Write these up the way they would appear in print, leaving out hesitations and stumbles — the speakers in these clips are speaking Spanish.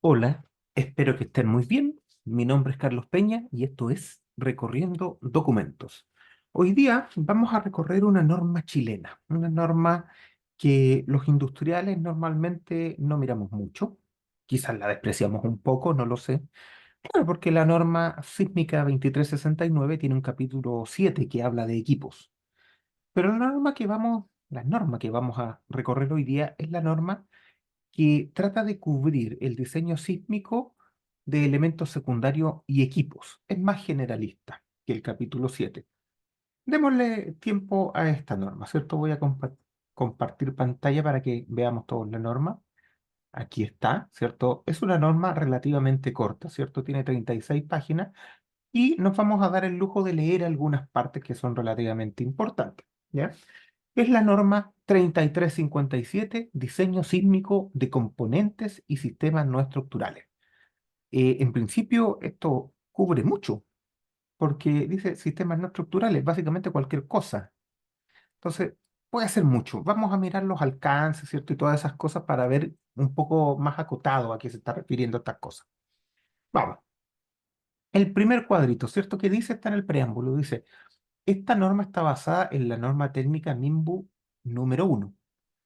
Hola, espero que estén muy bien. Mi nombre es Carlos Peña y esto es Recorriendo Documentos. Hoy día vamos a recorrer una norma chilena, una norma que los industriales normalmente no miramos mucho, quizás la despreciamos un poco, no lo sé. Claro, porque la norma sísmica 2369 tiene un capítulo 7 que habla de equipos, pero la norma que vamos a recorrer hoy día es la norma que trata de cubrir el diseño sísmico de elementos secundarios y equipos. Es más generalista que el capítulo 7. Démosle tiempo a esta norma, ¿cierto? Voy a compartir pantalla para que veamos todos la norma. Aquí está, ¿cierto? Es una norma relativamente corta, ¿cierto? Tiene 36 páginas y nos vamos a dar el lujo de leer algunas partes que son relativamente importantes, ¿ya? Es la norma 3357, diseño sísmico de componentes y sistemas no estructurales. En principio, esto cubre mucho, porque dice sistemas no estructurales, básicamente cualquier cosa. Entonces, puede ser mucho. Vamos a mirar los alcances, ¿cierto? Y todas esas cosas para ver un poco más acotado a qué se está refiriendo estas cosas. Vamos. El primer cuadrito, ¿cierto? Que dice, está en el preámbulo, dice, esta norma está basada en la norma técnica NIMBU número 1,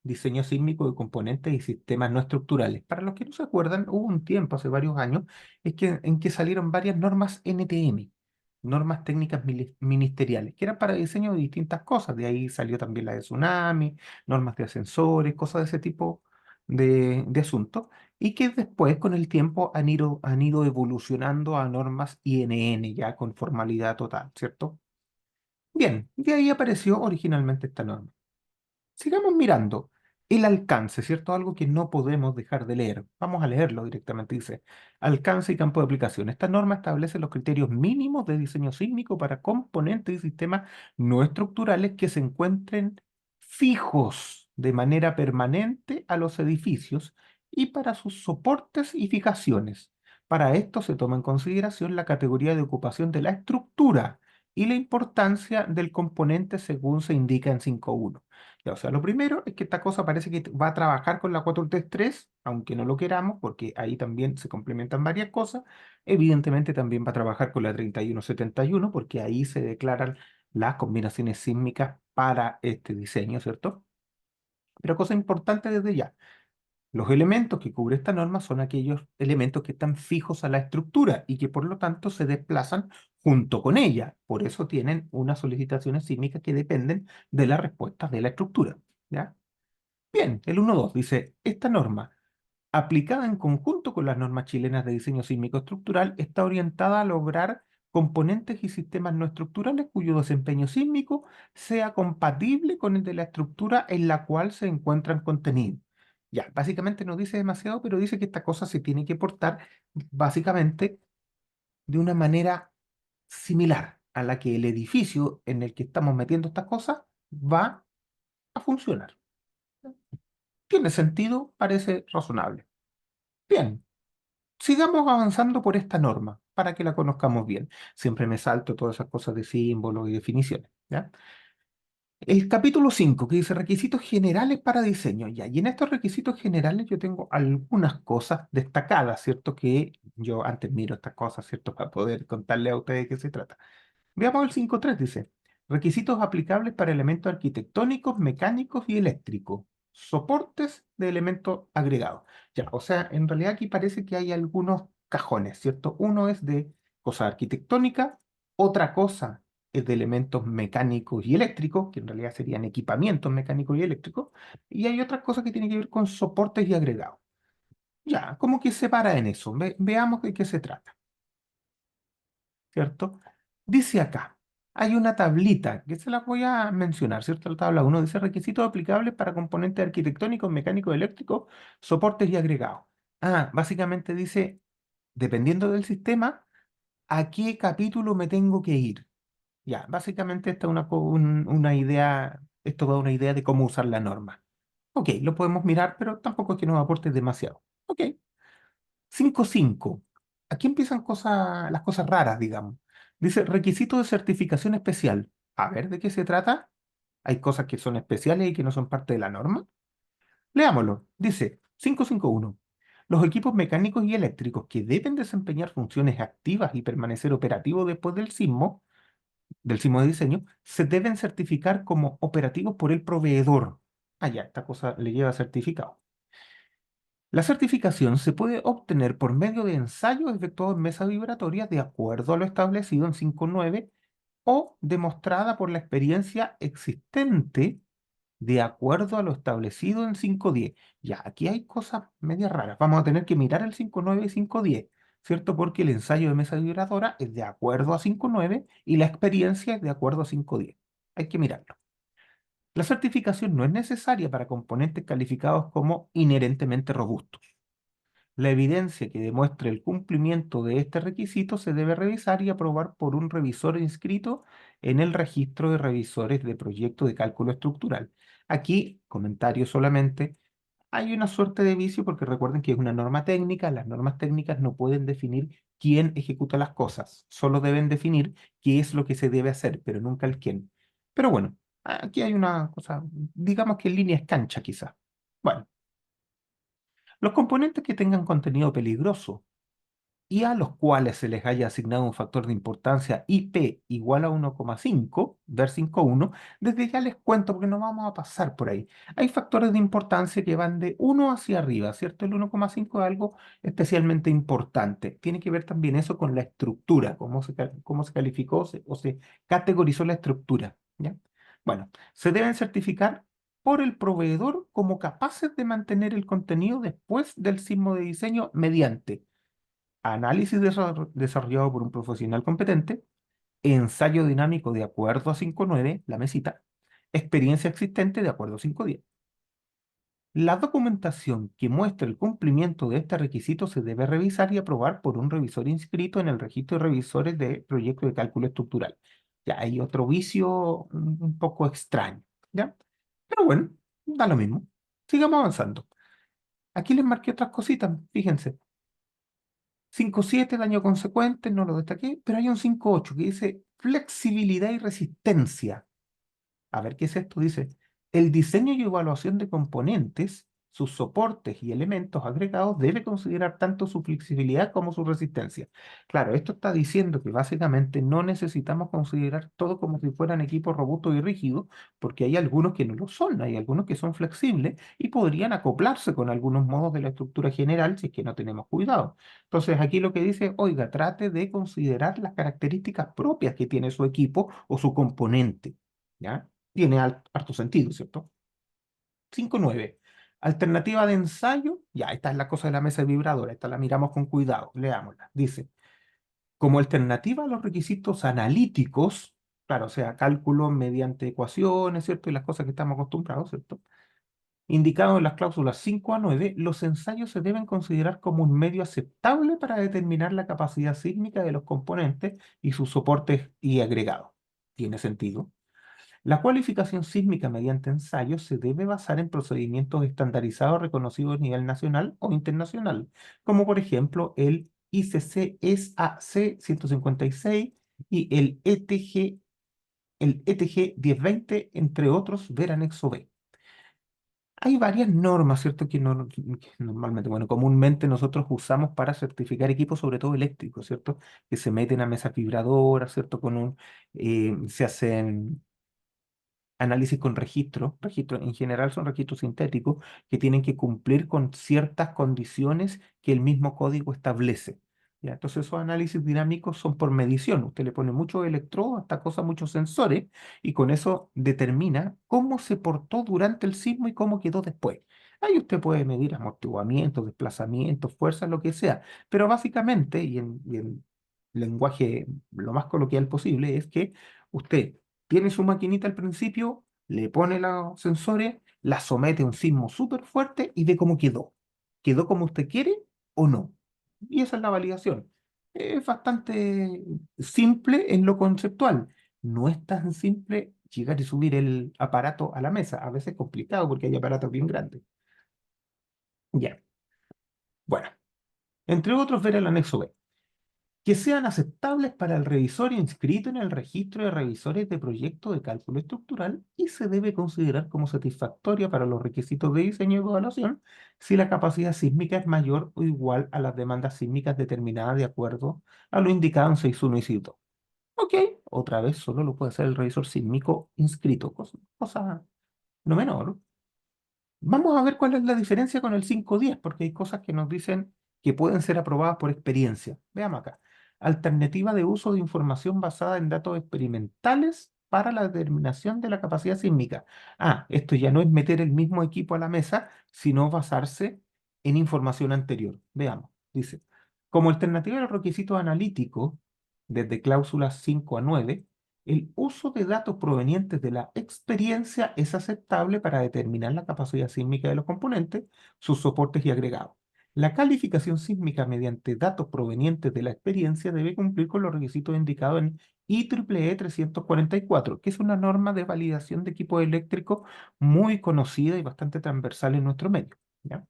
diseño sísmico de componentes y sistemas no estructurales. Para los que no se acuerdan, hubo un tiempo, hace varios años, en que salieron varias normas NTM, normas técnicas ministeriales, que eran para diseño de distintas cosas. De ahí salió también la de tsunami, normas de ascensores, cosas de ese tipo de asuntos, y que después, con el tiempo, han ido evolucionando a normas INN, ya con formalidad total, ¿cierto? Bien, de ahí apareció originalmente esta norma. Sigamos mirando el alcance, ¿cierto? Algo que no podemos dejar de leer. Vamos a leerlo directamente. Dice, alcance y campo de aplicación. Esta norma establece los criterios mínimos de diseño sísmico para componentes y sistemas no estructurales que se encuentren fijos de manera permanente a los edificios y para sus soportes y fijaciones. Para esto se toma en consideración la categoría de ocupación de la estructura y la importancia del componente según se indica en 5.1. Ya, o sea, lo primero es que esta cosa parece que va a trabajar con la 433, aunque no lo queramos, porque ahí también se complementan varias cosas. Evidentemente también va a trabajar con la 3171, porque ahí se declaran las combinaciones sísmicas para este diseño, ¿cierto? Pero cosa importante desde ya, los elementos que cubre esta norma son aquellos elementos que están fijos a la estructura y que por lo tanto se desplazan junto con ella. Por eso tienen unas solicitaciones sísmicas que dependen de las respuestas de la estructura. ¿Ya? Bien, el 1.2 dice, esta norma, aplicada en conjunto con las normas chilenas de diseño sísmico estructural, está orientada a lograr componentes y sistemas no estructurales cuyo desempeño sísmico sea compatible con el de la estructura en la cual se encuentran contenidos. Ya, básicamente no dice demasiado, pero dice que esta cosa se tiene que portar básicamente de una manera similar a la que el edificio en el que estamos metiendo estas cosas va a funcionar. Tiene sentido, parece razonable. Bien, sigamos avanzando por esta norma para que la conozcamos bien. Siempre me salto todas esas cosas de símbolos y definiciones, ¿ya? El capítulo 5 que dice requisitos generales para diseño, ya. Y en estos requisitos generales yo tengo algunas cosas destacadas, ¿cierto? Que yo antes miro estas cosas, ¿cierto? Para poder contarle a ustedes de qué se trata. Veamos el 5.3, dice, requisitos aplicables para elementos arquitectónicos, mecánicos y eléctricos, soportes de elementos agregados. Ya, o sea, en realidad aquí parece que hay algunos cajones, ¿cierto? Uno es de cosa arquitectónica, otra cosa es de elementos mecánicos y eléctricos, que en realidad serían equipamientos mecánicos y eléctricos, y hay otras cosas que tienen que ver con soportes y agregados. Ya, ¿cómo que se para en eso? Veamos de qué se trata. ¿Cierto? Dice acá, hay una tablita que se la voy a mencionar, ¿cierto? La tabla uno dice requisitos aplicables para componentes arquitectónicos, mecánicos, eléctricos, soportes y agregados. Ah, básicamente dice, dependiendo del sistema, a qué capítulo me tengo que ir. Ya, básicamente esta es una idea, esto da una idea de cómo usar la norma. Ok, lo podemos mirar, pero tampoco es que nos aporte demasiado. Ok. 5.5. Aquí empiezan las cosas raras, digamos. Dice, requisito de certificación especial. A ver, ¿de qué se trata? Hay cosas que son especiales y que no son parte de la norma. Leámoslo. Dice 5.5.1. Los equipos mecánicos y eléctricos que deben desempeñar funciones activas y permanecer operativos después del sismo de diseño, se deben certificar como operativos por el proveedor. Ah, ya, esta cosa le lleva certificado. La certificación se puede obtener por medio de ensayos efectuados en mesas vibratorias de acuerdo a lo establecido en 5.9 o demostrada por la experiencia existente de acuerdo a lo establecido en 5.10. Ya, aquí hay cosas medias raras. Vamos a tener que mirar el 5.9 y 5.10, ¿cierto? Porque el ensayo de mesa vibradora es de acuerdo a 5.9 y la experiencia es de acuerdo a 5.10. Hay que mirarlo. La certificación no es necesaria para componentes calificados como inherentemente robustos. La evidencia que demuestre el cumplimiento de este requisito se debe revisar y aprobar por un revisor inscrito en el registro de revisores de proyectos de cálculo estructural. Aquí, comentario solamente, hay una suerte de vicio porque recuerden que es una norma técnica, las normas técnicas no pueden definir quién ejecuta las cosas, solo deben definir qué es lo que se debe hacer, pero nunca el quién. Pero bueno, aquí hay una cosa, digamos que en línea es cancha quizás. Bueno, los componentes que tengan contenido peligroso y a los cuales se les haya asignado un factor de importancia IP igual a 1,5, ver 5,1, desde ya les cuento porque no vamos a pasar por ahí. Hay factores de importancia que van de 1 hacia arriba, ¿cierto? El 1,5 es algo especialmente importante. Tiene que ver también eso con la estructura, cómo se calificó o se categorizó la estructura, ¿ya? Bueno, se deben certificar por el proveedor como capaces de mantener el contenido después del sismo de diseño mediante análisis desarrollado por un profesional competente, ensayo dinámico de acuerdo a 5.9, la mesita, experiencia existente de acuerdo a 5.10. La documentación que muestra el cumplimiento de este requisito se debe revisar y aprobar por un revisor inscrito en el registro de revisores de proyectos de cálculo estructural. Ya hay otro vicio un poco extraño, ¿ya? Pero bueno, da lo mismo. Sigamos avanzando. Aquí les marqué otras cositas, fíjense. 5.7, daño consecuente, no lo destaqué, pero hay un 5.8 que dice flexibilidad y resistencia. A ver, ¿qué es esto? Dice, el diseño y evaluación de componentes, sus soportes y elementos agregados debe considerar tanto su flexibilidad como su resistencia. Claro, esto está diciendo que básicamente no necesitamos considerar todo como si fueran equipos robustos y rígidos, porque hay algunos que no lo son, hay algunos que son flexibles y podrían acoplarse con algunos modos de la estructura general si es que no tenemos cuidado. Entonces, aquí lo que dice, oiga, trate de considerar las características propias que tiene su equipo o su componente. ¿Ya? Tiene harto sentido, ¿cierto? 5.9. Alternativa de ensayo. Ya, esta es la cosa de la mesa vibradora. Esta la miramos con cuidado. Leámosla. Dice, como alternativa a los requisitos analíticos, claro, o sea, cálculo mediante ecuaciones, ¿cierto? Y las cosas que estamos acostumbrados, ¿cierto? Indicado en las cláusulas 5 a 9, los ensayos se deben considerar como un medio aceptable para determinar la capacidad sísmica de los componentes y sus soportes y agregados. ¿Tiene sentido? La cualificación sísmica mediante ensayos se debe basar en procedimientos estandarizados reconocidos a nivel nacional o internacional, como por ejemplo el ICC SAC 156 y el ETG 1020, entre otros, ver anexo B. Hay varias normas, ¿cierto? Que normalmente, bueno, comúnmente nosotros usamos para certificar equipos, sobre todo eléctricos, ¿cierto? Que se meten a mesas vibradoras, ¿cierto? Se hacen análisis con registros. Registros en general son registros sintéticos que tienen que cumplir con ciertas condiciones que el mismo código establece. ¿Ya? Entonces esos análisis dinámicos son por medición. Usted le pone muchos electrodos, hasta cosas, muchos sensores, y con eso determina cómo se portó durante el sismo y cómo quedó después. Ahí usted puede medir amortiguamientos, desplazamientos, fuerzas, lo que sea. Pero básicamente, y en lenguaje lo más coloquial posible, es que usted tiene su maquinita al principio, le pone los sensores, la somete a un sismo súper fuerte y ve cómo quedó. ¿Quedó como usted quiere o no? Y esa es la validación. Es bastante simple en lo conceptual. No es tan simple llegar y subir el aparato a la mesa. A veces es complicado porque hay aparatos bien grandes. Ya, bueno. Entre otros, ver el anexo B. que sean aceptables para el revisor inscrito en el registro de revisores de proyectos de cálculo estructural y se debe considerar como satisfactoria para los requisitos de diseño y evaluación si la capacidad sísmica es mayor o igual a las demandas sísmicas determinadas de acuerdo a lo indicado en 6.1 y 6.2. Ok, otra vez solo lo puede hacer el revisor sísmico inscrito, cosa no menor. Vamos a ver cuál es la diferencia con el 5.10, porque hay cosas que nos dicen que pueden ser aprobadas por experiencia. Veamos acá. Alternativa de uso de información basada en datos experimentales para la determinación de la capacidad sísmica. Ah, esto ya no es meter el mismo equipo a la mesa, sino basarse en información anterior. Veamos. Dice, como alternativa a los requisitos analíticos, desde cláusulas 5 a 9, el uso de datos provenientes de la experiencia es aceptable para determinar la capacidad sísmica de los componentes, sus soportes y agregados. La calificación sísmica mediante datos provenientes de la experiencia debe cumplir con los requisitos indicados en IEEE 344, que es una norma de validación de equipos eléctricos muy conocida y bastante transversal en nuestro medio, ¿ya?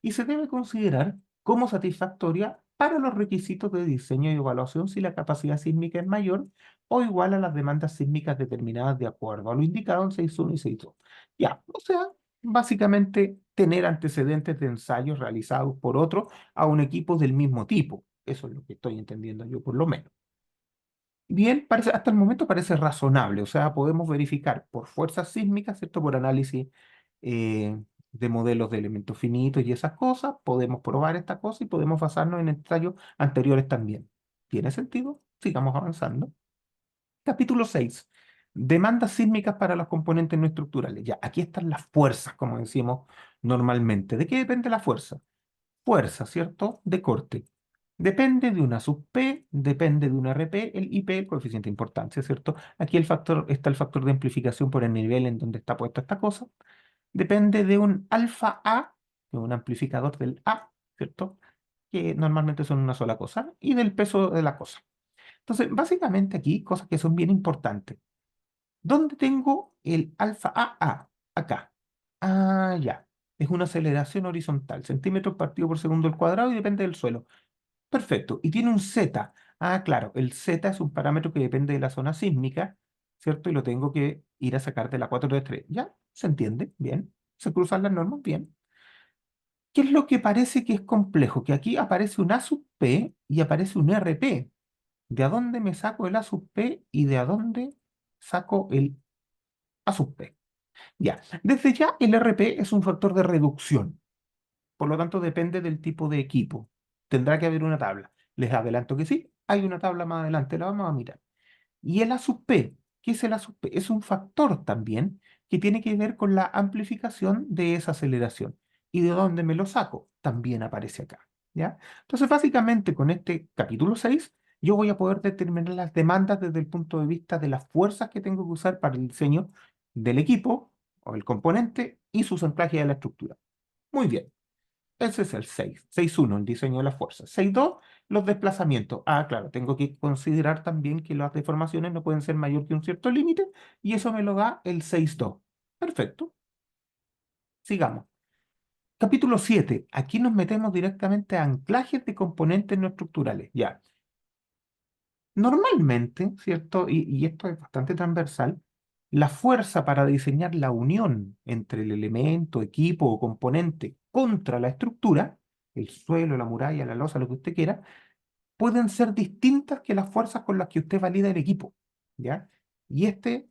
Y se debe considerar como satisfactoria para los requisitos de diseño y evaluación si la capacidad sísmica es mayor o igual a las demandas sísmicas determinadas de acuerdo a lo indicado en 6.1 y 6.2. Ya, o sea, básicamente tener antecedentes de ensayos realizados por otro a un equipo del mismo tipo. Eso es lo que estoy entendiendo yo por lo menos. Bien, parece, hasta el momento parece razonable, o sea, podemos verificar por fuerzas sísmicas, ¿cierto? Por análisis eh, de modelos de elementos finitos y esas cosas, podemos probar esta cosa y podemos basarnos en ensayos anteriores también. ¿Tiene sentido? Sigamos avanzando. Capítulo 6. Demandas sísmicas para los componentes no estructurales. Ya, aquí están las fuerzas, como decimos normalmente. ¿De qué depende la fuerza? Fuerza, ¿cierto? De corte. Depende de una sub P, depende de una RP, el IP, el coeficiente de importancia, ¿cierto? Aquí está el factor de amplificación por el nivel en donde está puesta esta cosa. Depende de un alfa A, de un amplificador del A, ¿cierto? Que normalmente son una sola cosa, y del peso de la cosa. Entonces, básicamente aquí, cosas que son bien importantes. ¿Dónde tengo el alfa AA? Acá. Ah, ya. Es una aceleración horizontal, centímetros partido por segundo al cuadrado y depende del suelo. Perfecto. Y tiene un Z. Ah, claro, el Z es un parámetro que depende de la zona sísmica, ¿cierto? Y lo tengo que ir a sacar de la 433. ¿Ya? ¿Se entiende? Bien. ¿Se cruzan las normas? Bien. ¿Qué es lo que parece que es complejo? Que aquí aparece un A sub P y aparece un RP. ¿De a dónde me saco el A sub P y de a dónde saco el A sub P? Ya, desde ya el RP es un factor de reducción, por lo tanto depende del tipo de equipo. Tendrá que haber una tabla. Les adelanto que sí, hay una tabla más adelante, la vamos a mirar. Y el A sub P, ¿qué es el A sub P? Es un factor también que tiene que ver con la amplificación de esa aceleración. ¿Y de dónde me lo saco? También aparece acá, ¿ya? Entonces, básicamente, con este capítulo 6 yo voy a poder determinar las demandas desde el punto de vista de las fuerzas que tengo que usar para el diseño del equipo o el componente y sus anclajes de la estructura. Muy bien. Ese es el 6. 6.1, el diseño de las fuerzas. 6.2, los desplazamientos. Ah, claro, tengo que considerar también que las deformaciones no pueden ser mayor que un cierto límite y eso me lo da el 6.2. Perfecto. Sigamos. Capítulo 7. Aquí nos metemos directamente a anclajes de componentes no estructurales. Ya. Normalmente, ¿cierto? Y esto es bastante transversal, la fuerza para diseñar la unión entre el elemento, equipo o componente contra la estructura, el suelo, la muralla, la losa, lo que usted quiera, pueden ser distintas que las fuerzas con las que usted valida el equipo, ¿ya? Y este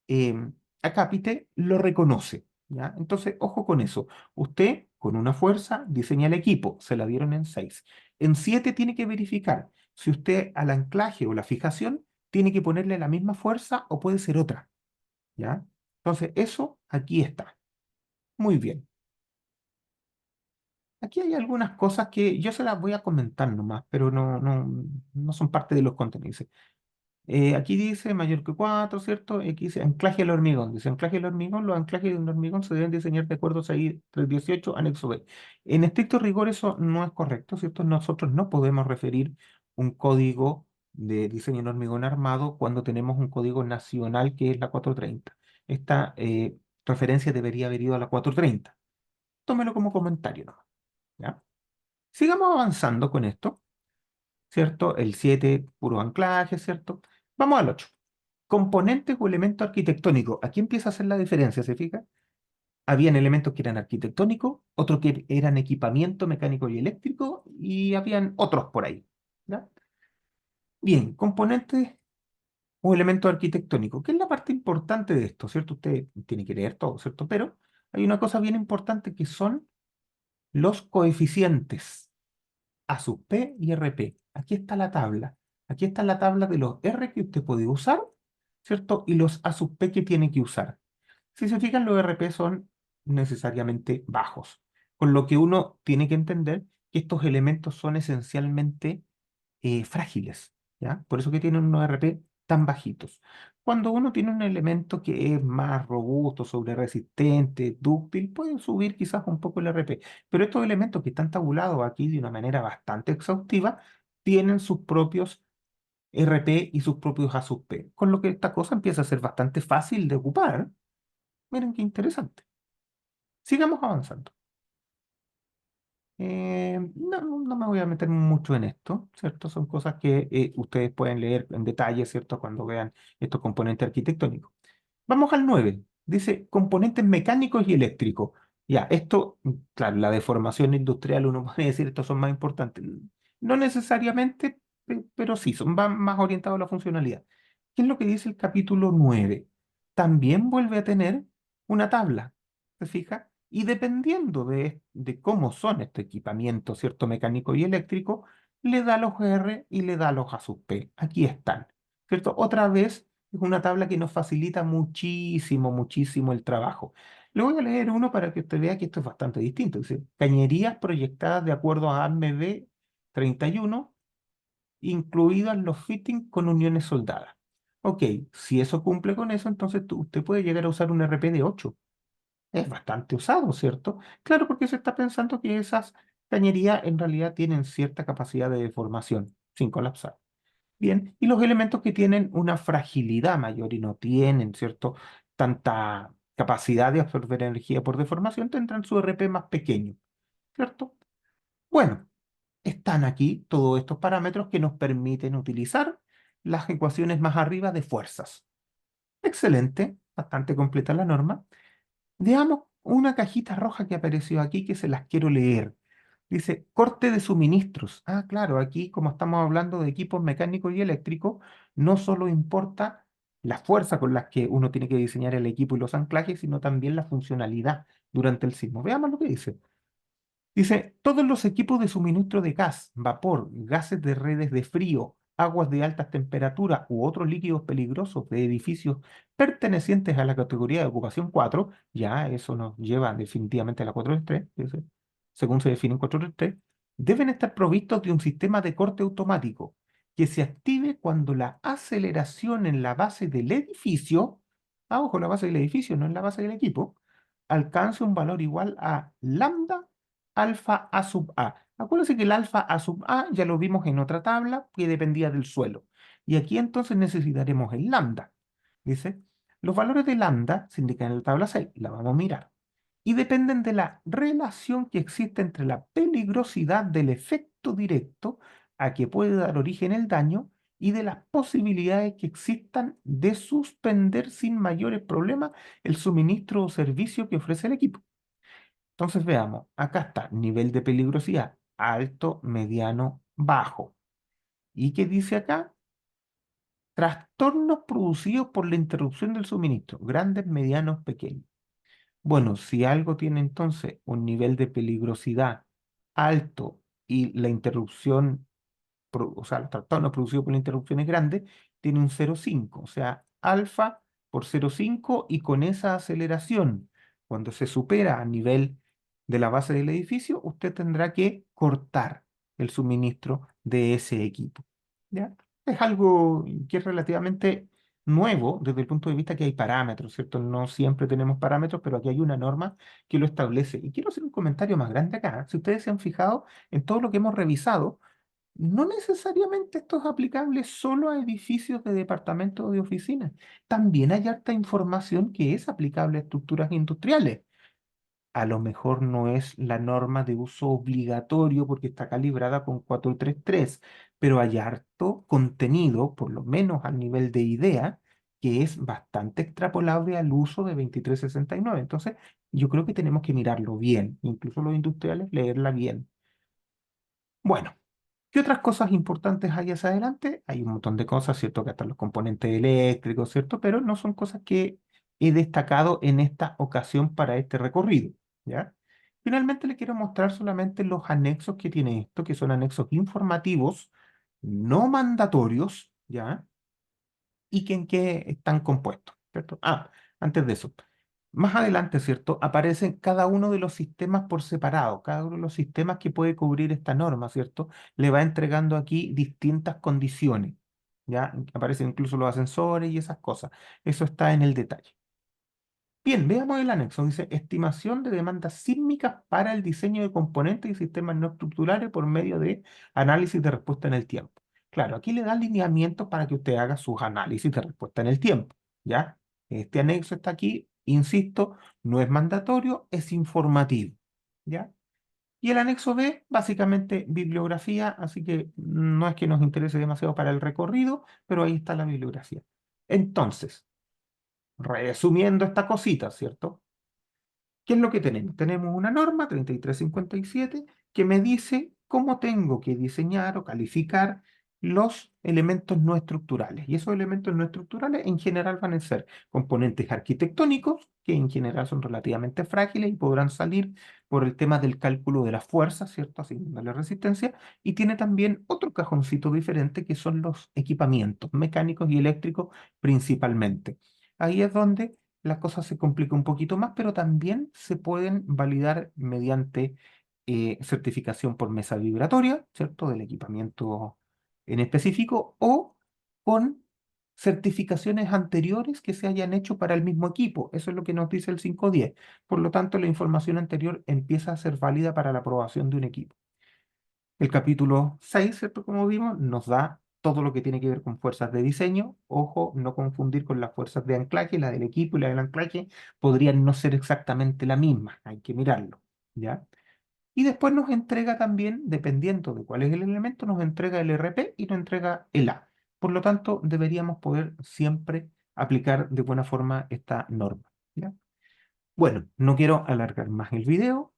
eh, acápite lo reconoce, ¿ya? Entonces, ojo con eso. Usted, con una fuerza, diseña el equipo, se la dieron en 6. En 7 tiene que verificar si usted al anclaje o la fijación tiene que ponerle la misma fuerza o puede ser otra, ¿ya? Entonces, eso aquí está. Muy bien. Aquí hay algunas cosas que yo se las voy a comentar nomás, pero no son parte de los contenidos. Aquí dice mayor que 4, ¿cierto? Aquí dice anclaje al hormigón. Dice anclaje al hormigón. Los anclajes de un hormigón se deben diseñar de acuerdo a 6.318, anexo B. En estricto rigor eso no es correcto, ¿cierto? Nosotros no podemos referir un código de diseño en hormigón armado cuando tenemos un código nacional que es la 430. Esta referencia debería haber ido a la 430. Tómelo como comentario, ¿no? ¿Ya? Sigamos avanzando con esto. ¿cierto? El 7, puro anclaje, ¿cierto? Vamos al 8. Componentes o elementos arquitectónicos. Aquí empieza a hacer la diferencia, ¿se fija? Habían elementos que eran arquitectónicos, otros que eran equipamiento mecánico y eléctrico, y habían otros por ahí. ¿Ya? Bien, componentes o elementos arquitectónicos, que es la parte importante de esto, ¿cierto? Usted tiene que leer todo, ¿cierto? Pero hay una cosa bien importante que son los coeficientes A sub P y RP. Aquí está la tabla. Aquí está la tabla de los R que usted puede usar, ¿cierto? Y los A sub P que tiene que usar. Si se fijan, los RP son necesariamente bajos, con lo que uno tiene que entender que estos elementos son esencialmente frágiles, ¿ya? Por eso que tienen unos RP tan bajitos. Cuando uno tiene un elemento que es más robusto, sobre resistente, dúctil, puede subir quizás un poco el RP. Pero estos elementos que están tabulados aquí de una manera bastante exhaustiva, tienen sus propios RP y sus propios A sub P, con lo que esta cosa empieza a ser bastante fácil de ocupar. Miren qué interesante. Sigamos avanzando. No me voy a meter mucho en esto, ¿cierto? Son cosas que ustedes pueden leer en detalle, ¿cierto? Cuando vean estos componentes arquitectónicos. Vamos al 9. Dice componentes mecánicos y eléctricos. Ya, esto, claro, la deformación industrial, uno puede decir, estos son más importantes. No necesariamente, pero sí, van más orientados a la funcionalidad. ¿Qué es lo que dice el capítulo 9? También vuelve a tener una tabla, ¿se fija? Y dependiendo de cómo son estos equipamientos, ¿cierto? Mecánico y eléctrico, le da los R y le da los A sub P. Aquí están, ¿cierto? Otra vez es una tabla que nos facilita muchísimo, muchísimo el trabajo. Le voy a leer uno para que usted vea que esto es bastante distinto. Dice, cañerías proyectadas de acuerdo a AMB 31, incluidas los fittings con uniones soldadas. Ok, si eso cumple con eso, entonces usted puede llegar a usar un RP de 8. Es bastante usado, ¿cierto? Claro, porque se está pensando que esas cañerías en realidad tienen cierta capacidad de deformación sin colapsar. Bien, y los elementos que tienen una fragilidad mayor y no tienen, ¿cierto? Tanta capacidad de absorber energía por deformación tendrán su RP más pequeño, ¿cierto? Bueno, están aquí todos estos parámetros que nos permiten utilizar las ecuaciones más arriba de fuerzas. Excelente, bastante completa la norma. Veamos una cajita roja que apareció aquí que se las quiero leer. Dice, corte de suministros. Ah, claro, aquí como estamos hablando de equipos mecánicos y eléctricos, no solo importa la fuerza con la que uno tiene que diseñar el equipo y los anclajes, sino también la funcionalidad durante el sismo. Veamos lo que dice. Dice, todos los equipos de suministro de gas, vapor, gases de redes de frío, aguas de altas temperaturas u otros líquidos peligrosos de edificios pertenecientes a la categoría de ocupación 4, ya eso nos lleva definitivamente a la 433, dice, según se define en 433, deben estar provistos de un sistema de corte automático que se active cuando la aceleración en la base del edificio, ojo, la base del edificio, no en la base del equipo, alcance un valor igual a lambda alfa A sub A. Acuérdense que el alfa A sub A ya lo vimos en otra tabla que dependía del suelo. Y aquí entonces necesitaremos el lambda. Dice, los valores de lambda se indican en la tabla 6, la vamos a mirar. Y dependen de la relación que existe entre la peligrosidad del efecto directo a que puede dar origen el daño y de las posibilidades que existan de suspender sin mayores problemas el suministro o servicio que ofrece el equipo. Entonces veamos, acá está, nivel de peligrosidad, alto, mediano, bajo. ¿Y qué dice acá? Trastornos producidos por la interrupción del suministro, grandes, medianos, pequeños. Bueno, si algo tiene entonces un nivel de peligrosidad alto y la interrupción o sea, el trastorno producido por la interrupción es grande, tiene un 0,5, o sea, alfa por 0,5 y con esa aceleración, cuando se supera a nivel de la base del edificio, usted tendrá que cortar el suministro de ese equipo. ¿Ya? Es algo que es relativamente nuevo desde el punto de vista que hay parámetros, ¿cierto? No siempre tenemos parámetros, pero aquí hay una norma que lo establece. Y quiero hacer un comentario más grande acá. Si ustedes se han fijado en todo lo que hemos revisado, no necesariamente esto es aplicable solo a edificios de departamentos o de oficinas. También hay harta información que es aplicable a estructuras industriales. a lo mejor no es la norma de uso obligatorio porque está calibrada con 433, pero hay harto contenido, por lo menos al nivel de idea, que es bastante extrapolable al uso de 2369. Entonces, yo creo que tenemos que mirarlo bien, incluso los industriales, leerla bien. Bueno. ¿Qué otras cosas importantes hay hacia adelante? Hay un montón de cosas, ¿cierto? Que están los componentes eléctricos, ¿cierto? Pero no son cosas que he destacado en esta ocasión para este recorrido, ¿ya? Finalmente le quiero mostrar solamente los anexos que tiene esto, que son anexos informativos, no mandatorios, ¿ya? Y que en qué están compuestos, ¿cierto? Ah, antes de eso. Más adelante, ¿cierto? Aparecen cada uno de los sistemas por separado, cada uno de los sistemas que puede cubrir esta norma, ¿cierto? Le va entregando aquí distintas condiciones, ¿ya? Aparecen incluso los ascensores y esas cosas. Eso está en el detalle. Bien, veamos el anexo. Dice, estimación de demandas sísmicas para el diseño de componentes y sistemas no estructurales por medio de análisis de respuesta en el tiempo. Claro, aquí le dan lineamientos para que usted haga sus análisis de respuesta en el tiempo, ¿ya? Este anexo está aquí, insisto, no es mandatorio, es informativo, ¿ya? Y el anexo B, básicamente bibliografía, así que no es que nos interese demasiado para el recorrido, pero ahí está la bibliografía. Entonces, resumiendo esta cosita, ¿cierto? ¿Qué es lo que tenemos? Tenemos una norma 3357 que me dice cómo tengo que diseñar o calificar los elementos no estructurales. Y esos elementos no estructurales en general van a ser componentes arquitectónicos, que en general son relativamente frágiles y podrán salir por el tema del cálculo de las fuerzas, ¿cierto? Asignándole resistencia. Y tiene también otro cajoncito diferente que son los equipamientos mecánicos y eléctricos principalmente. Ahí es donde la cosa se complica un poquito más, pero también se pueden validar mediante certificación por mesa vibratoria, ¿cierto? Del equipamiento en específico o con certificaciones anteriores que se hayan hecho para el mismo equipo. Eso es lo que nos dice el 510. Por lo tanto, la información anterior empieza a ser válida para la aprobación de un equipo. El capítulo 6, ¿cierto? Como vimos, nos da todo lo que tiene que ver con fuerzas de diseño. Ojo, no confundir con las fuerzas de anclaje, la del equipo y la del anclaje podrían no ser exactamente la misma, hay que mirarlo, ¿ya? Y después nos entrega también, dependiendo de cuál es el elemento, nos entrega el RP y nos entrega el A. Por lo tanto, deberíamos poder siempre aplicar de buena forma esta norma, ¿ya? Bueno, no quiero alargar más el video.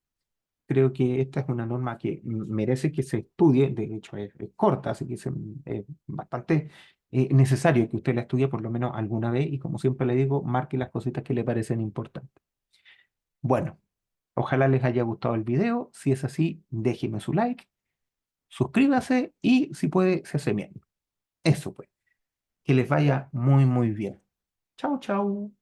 Creo que esta es una norma que merece que se estudie, de hecho es corta, así que es bastante necesario que usted la estudie por lo menos alguna vez y como siempre le digo, marque las cositas que le parecen importantes. Bueno, ojalá les haya gustado el video, si es así, déjeme su like, suscríbase y si puede, se hace miembro. Eso pues, que les vaya muy muy bien. Chao, chao.